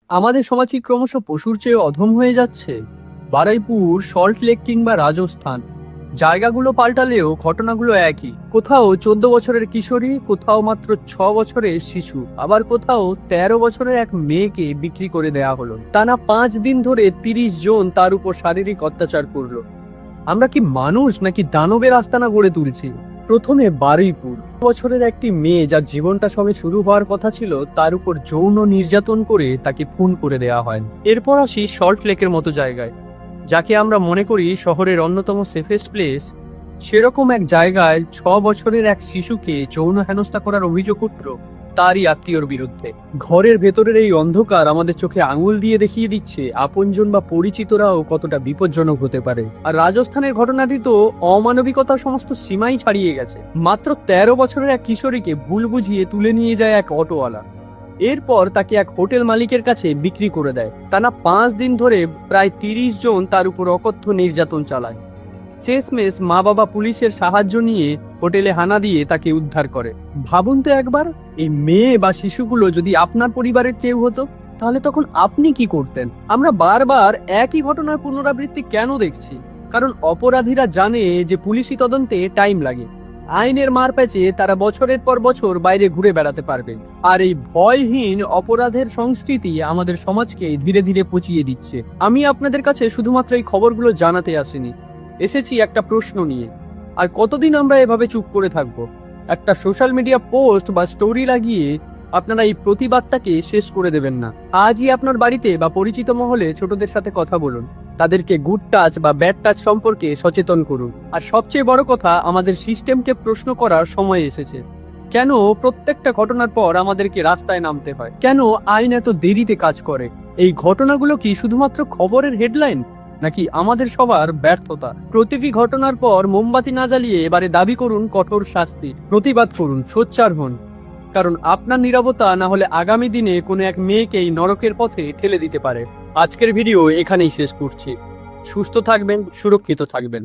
আমাদের সমাজ কি ক্রমশ পশুর চেয়ে অধম হয়ে যাচ্ছে? বারুইপুর, সল্ট লেক কিংবা রাজস্থান, জায়গাগুলো পাল্টালেও ঘটনাগুলো একই। কোথাও 14 বছরের কিশোরী, কোথাও মাত্র 6 বছরের শিশু, আবার কোথাও 13 বছরের এক মেয়েকে বিক্রি করে দেয়া হলো। টানা 5 দিন ধরে 30 জন তার উপর শারীরিক অত্যাচার করলো। আমরা কি মানুষ নাকি দানবের আস্তানা গড়ে তুলছি? প্রথমে বারুইপুর, বছরের একটি মেয়ে যার জীবনটা সবে শুরু হওয়ার কথা ছিল, তার উপর যৌন নির্যাতন করে তাকে খুন করে দেওয়া হয়। এরপর আসি সল্ট লেকের মতো জায়গায়, যাকে আমরা মনে করি শহরের অন্যতম সেফেস্ট প্লেস। সেরকম এক জায়গায় 6 বছরের এক শিশুকে যৌন হেনস্থা করার অভিযোগ উঠল তারই আত্মীয়র বিরুদ্ধে। ঘরের ভেতরের এই অন্ধকার আমাদের চোখে আঙুল দিয়ে দেখিয়ে দিচ্ছে আপনজন বা পরিচিতরাও কতটা বিপজ্জনক হতে পারে। আর রাজস্থানের ঘটনাটি তো অমানবিকতার সমস্ত সীমাই ছাড়িয়ে গেছে। মাত্র 13 বছরের এক কিশোরীকে ভুল বুঝিয়ে তুলে নিয়ে যায় এক অটোওয়ালা, এরপর তাকে এক হোটেল মালিকের কাছে বিক্রি করে দেয়। টানা 5 দিন ধরে প্রায় 30 জন তার উপর অকথ্য নির্যাতন চালায়। শেষমেশ মা বাবা পুলিশের সাহায্য নিয়ে হোটেলে হানা দিয়ে তাকে উদ্ধার করে। ভাবুন তো একবার, এই মেয়ে বা শিশুগুলো যদি আপনার পরিবারের কেউ হতো, তাহলে তখন আপনি কি করতেন? আমরা বারবার একই ঘটনার পুনরাবৃত্তি কেন দেখছি? কারণ অপরাধীরা জানে যে পুলিশি তদন্তে টাইম লাগে। আইনের মারপ্যাচে তারা বছরের পর বছর বাইরে ঘুরে বেড়াতে পারবে। আর এই ভয়হীন অপরাধের সংস্কৃতি আমাদের সমাজকে ধীরে ধীরে পচিয়ে দিচ্ছে। আমি আপনাদের কাছে শুধুমাত্র এই খবরগুলো জানাতে আসিনি, এসেছি একটা প্রশ্ন নিয়ে। আর কতদিন আমরা এভাবে চুপ করে থাকবো? একটা সোশ্যাল মিডিয়া পোস্ট বা স্টোরি লাগিয়ে আপনারা এই প্রতিবাদটাকে শেষ করে দেবেন না। আজই আপনার বাড়িতে বা পরিচিত মহলে ছোটদের সাথে কথা বলুন, তাদেরকে গুড টাচ বা ব্যাড টাচ সম্পর্কে সচেতন করুন। আর সবচেয়ে বড় কথা, আমাদের সিস্টেমকে প্রশ্ন করার সময় এসেছে। কেন প্রত্যেকটা ঘটনার পর আমাদেরকে রাস্তায় নামতে হয়? কেন আইন এত দেরিতে কাজ করে? এই ঘটনাগুলো কি শুধুমাত্র খবরের হেডলাইন, নাকি আমাদের সবার ব্যর্থতা? প্রতিটি ঘটনার পর মোমবাতি না জ্বালিয়ে এবারে দাবি করুন কঠোর শাস্তি, প্রতিবাদ করুন, সোচ্চার হন। কারণ আপনার নীরবতা না হলে আগামী দিনে কোনো এক মেয়েকেই নরকের পথে ঠেলে দিতে পারে। আজকের ভিডিও এখানেই শেষ করছি। সুস্থ থাকবেন, সুরক্ষিত থাকবেন।